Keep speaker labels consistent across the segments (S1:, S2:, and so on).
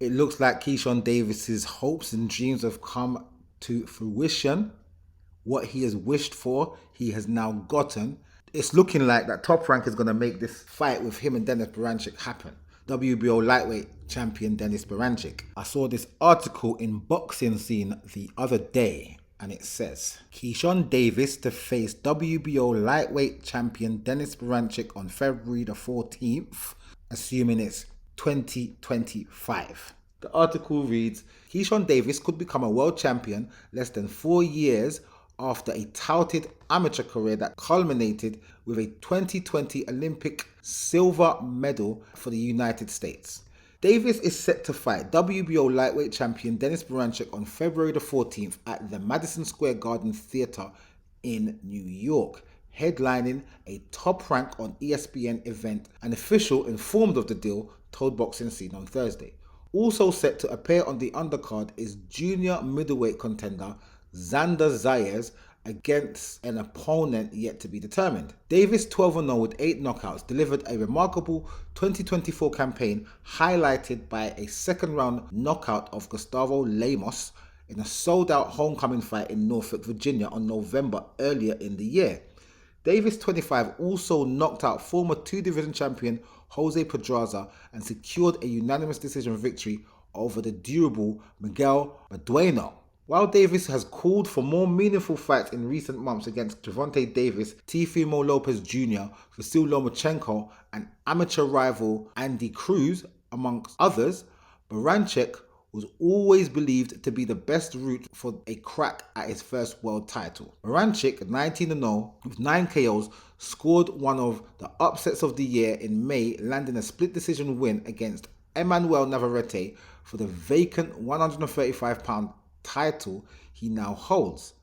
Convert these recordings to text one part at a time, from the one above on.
S1: It looks like Keyshawn Davis's hopes and dreams have come to fruition. What he has wished for, he has now gotten. It's looking like that Top Rank is going to make this fight with him and Denys Berinchyk happen. WBO lightweight champion Denys Berinchyk. I saw this article in Boxing Scene the other day, and it says Keyshawn Davis to face WBO lightweight champion Denys Berinchyk on February the 14th, assuming it's 2025. The article reads, Keyshawn Davis could become a world champion less than 4 years after a touted amateur career that culminated with a 2020 Olympic silver medal for the United States. Davis is set to fight WBO lightweight champion Denys Berinchyk on February the 14th at the Madison Square Garden Theater in New York, headlining a Top Rank on ESPN event. An official informed of the deal told Boxing Scene on Thursday. Also set to appear on the undercard is junior middleweight contender Xander Zayas against an opponent yet to be determined. Davis, 12-0 with 8 knockouts, delivered a remarkable 2024 campaign highlighted by a second-round knockout of Gustavo Lemos in a sold-out homecoming fight in Norfolk, Virginia on November earlier in the year. Davis, 25, also knocked out former 2-division champion Jose Pedraza and secured a unanimous decision victory over the durable Miguel Badueno. While Davis has called for more meaningful fights in recent months against Gervonta Davis, Teofimo Lopez Jr., Vasyl Lomachenko, and amateur rival Andy Cruz, amongst others, Berinchyk was always believed to be the best route for a crack at his first world title. Berinchyk, 19-0 with 9 KOs, scored one of the upsets of the year in May, landing a split decision win against Emmanuel Navarrete for the vacant 135-pound title he now holds.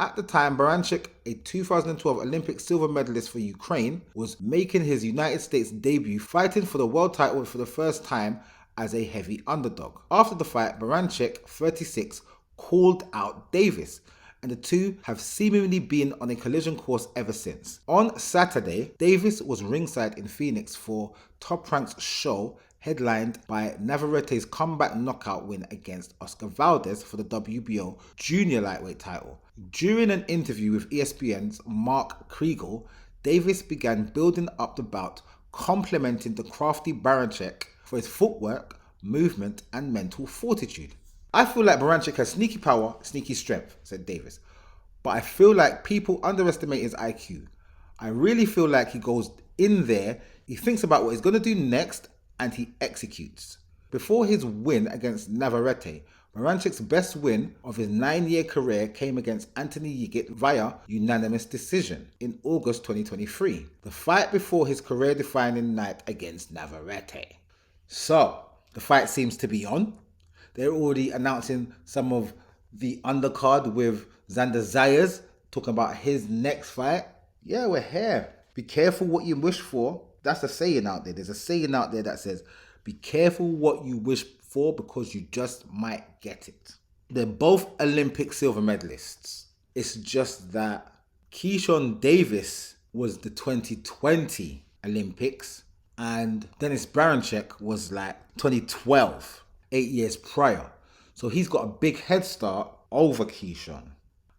S1: At the time, Berinchyk, a 2012 Olympic silver medalist for Ukraine, was making his United States debut, fighting for the world title for the first time as a heavy underdog. After the fight, Berinchyk, 36, called out Davis, and the two have seemingly been on a collision course ever since. On Saturday, Davis was ringside in Phoenix for Top Rank's show, headlined by Navarrete's comeback knockout win against Oscar Valdez for the WBO junior lightweight title. During an interview with ESPN's Mark Kriegel, Davis began building up the bout, complimenting the crafty Berinchyk for his footwork, movement, and mental fortitude. I feel like Berinchyk has sneaky power, sneaky strength, said Davis, but I feel like people underestimate his IQ. I really feel like he goes in there, he thinks about what he's going to do next, and he executes. Before his win against Navarrete, Berinchyks' best win of his 9-year career came against Anthony Yigit via unanimous decision in August 2023, the fight before his career-defining night against Navarrete. So, the fight seems to be on. They're already announcing some of the undercard with Xander Zayas, talking about his next fight. Yeah, we're here. Be careful what you wish for. That's a saying out there. There's a saying out there that says, be careful what you wish for because you just might get it. They're both Olympic silver medalists. It's just that Keyshawn Davis was the 2020 Olympics and Denys Berinchyk was like 2012, 8 years prior. So he's got a big head start over Keyshawn.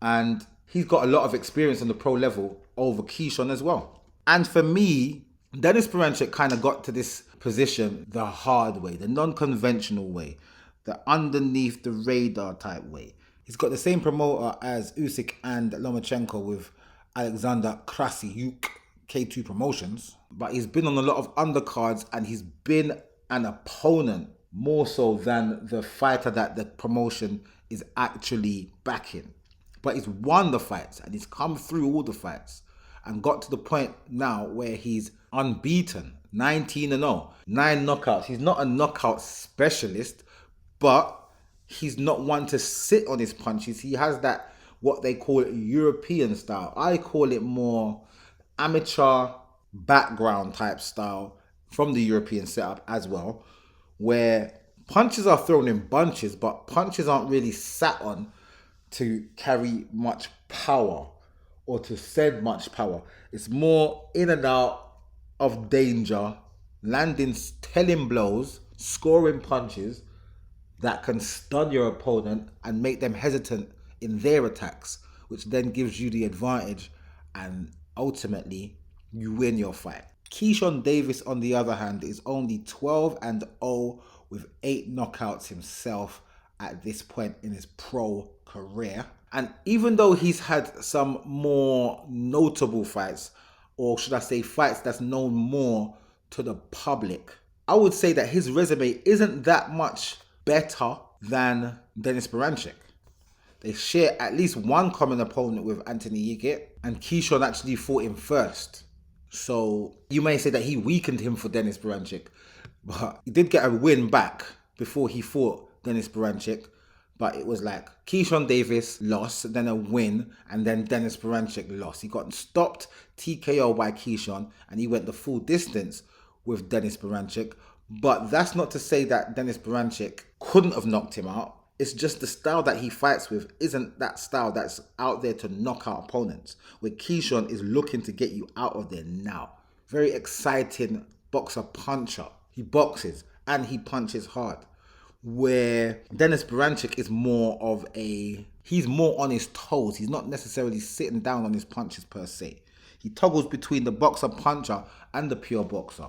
S1: And he's got a lot of experience on the pro level over Keyshawn as well. And for me, Denys Berinchyk kind of got to this position the hard way, the non-conventional way, the underneath the radar type way. He's got the same promoter as Usyk and Lomachenko with Alexander Krassyuk, K2 Promotions, but he's been on a lot of undercards and he's been an opponent more so than the fighter that the promotion is actually backing. But he's won the fights and he's come through all the fights and got to the point now where he's unbeaten, 19-0, 9 knockouts. He's not a knockout specialist, but he's not one to sit on his punches. He has that, what they call it, European style. I call it more amateur background type style from the European setup as well, where punches are thrown in bunches, but punches aren't really sat on to carry much power or to send much power. It's more in and out of danger, landing telling blows, scoring punches, that can stun your opponent and make them hesitant in their attacks, which then gives you the advantage and ultimately you win your fight. Keyshawn Davis, on the other hand, is only 12-0 with 8 knockouts himself at this point in his pro career. And even though he's had some more notable fights, or should I say fights that's known more to the public, I would say that his resume isn't that much better than Denys Berinchyk. They share at least one common opponent with Anthony Yiggett, and Keyshawn actually fought him first. So you may say that he weakened him for Denys Berinchyk, but he did get a win back before he fought Denys Berinchyk. But it was like Keyshawn Davis lost, then a win, and then Denys Berinchyk lost. He got stopped TKO by Keyshawn, and he went the full distance with Denys Berinchyk. But that's not to say that Denys Berinchyk couldn't have knocked him out. It's just the style that he fights with isn't that style that's out there to knock out opponents, where Keyshawn is looking to get you out of there now. Very exciting boxer puncher. He boxes and he punches hard. Where Denys Berinchyk is more of he's more on his toes. He's not necessarily sitting down on his punches per se. He toggles between the boxer puncher and the pure boxer.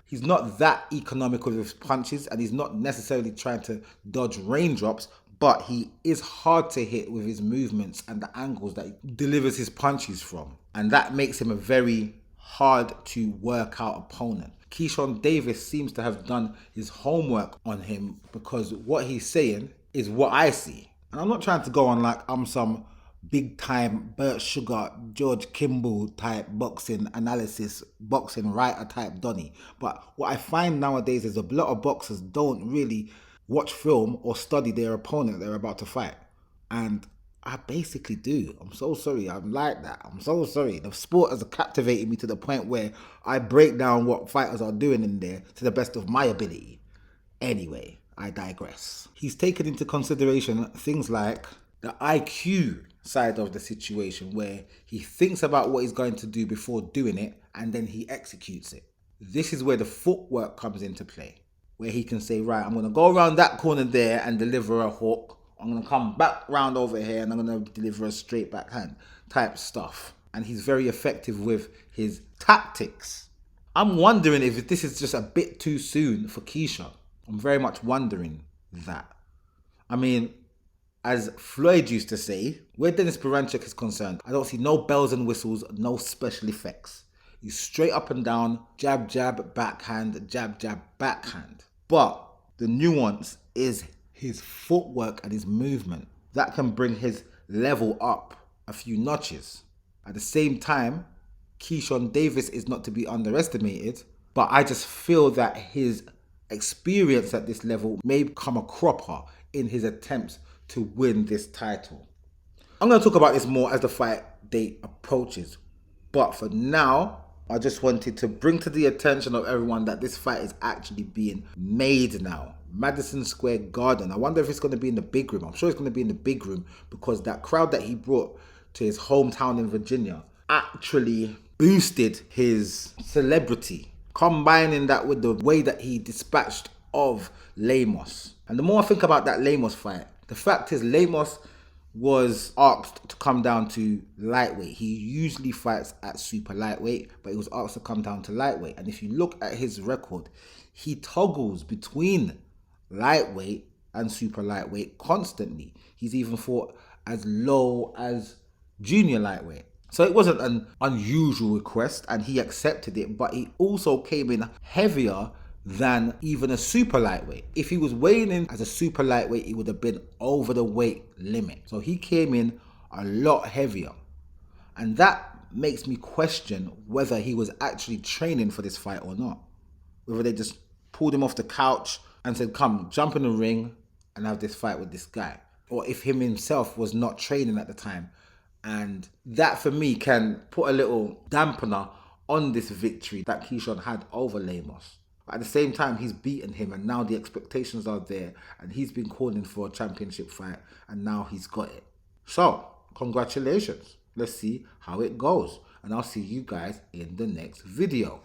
S1: He's not that economical with his punches, and he's not necessarily trying to dodge raindrops, but he is hard to hit with his movements and the angles that he delivers his punches from. And that makes him a very hard to work out opponent. Keyshawn Davis seems to have done his homework on him, because what he's saying is what I see. And I'm not trying to go on like I'm some big time Bert Sugar, George Kimball type boxing analysis, boxing writer type Donny. But what I find nowadays is a lot of boxers don't really watch film or study their opponent they're about to fight. And I basically do. I'm so sorry. I'm like that. I'm so sorry. The sport has captivated me to the point where I break down what fighters are doing in there to the best of my ability. Anyway, I digress. He's taken into consideration things like the IQ side of the situation, where he thinks about what he's going to do before doing it and then he executes it. This is where the footwork comes into play, where he can say, right, I'm going to go around that corner there and deliver a hook. I'm going to come back round over here and I'm going to deliver a straight backhand type stuff. And he's very effective with his tactics. I'm wondering if this is just a bit too soon for Keyshawn. I'm very much wondering that. I mean, as Floyd used to say, where Denys Berinchyk is concerned, I don't see no bells and whistles, no special effects. He's straight up and down, jab, jab, backhand, jab, jab, backhand. But the nuance is his footwork and his movement. That can bring his level up a few notches. At the same time, Keyshawn Davis is not to be underestimated, but I just feel that his experience at this level may come a cropper in his attempts to win this title. I'm going to talk about this more as the fight date approaches. But for now, I just wanted to bring to the attention of everyone that this fight is actually being made now. Madison Square Garden. I wonder if it's going to be in the big room. I'm sure it's going to be in the big room, because that crowd that he brought to his hometown in Virginia actually boosted his celebrity, combining that with the way that he dispatched of Lemos. And the more I think about that Lemos fight, the fact is Lemos was asked to come down to lightweight. He usually fights at super lightweight, but he was asked to come down to lightweight. And if you look at his record, he toggles between lightweight and super lightweight constantly. He's even fought as low as junior lightweight. So it wasn't an unusual request, and he accepted it, but he also came in heavier than even a super lightweight. If he was weighing in as a super lightweight, he would have been over the weight limit. So he came in a lot heavier. And that makes me question whether he was actually training for this fight or not. Whether they just pulled him off the couch and said, come, jump in the ring and have this fight with this guy. Or if him himself was not training at the time. And that for me can put a little dampener on this victory that Keyshawn had over Lemos. But at the same time, he's beaten him, and now the expectations are there, and he's been calling for a championship fight, and now he's got it. So, congratulations. Let's see how it goes, and I'll see you guys in the next video.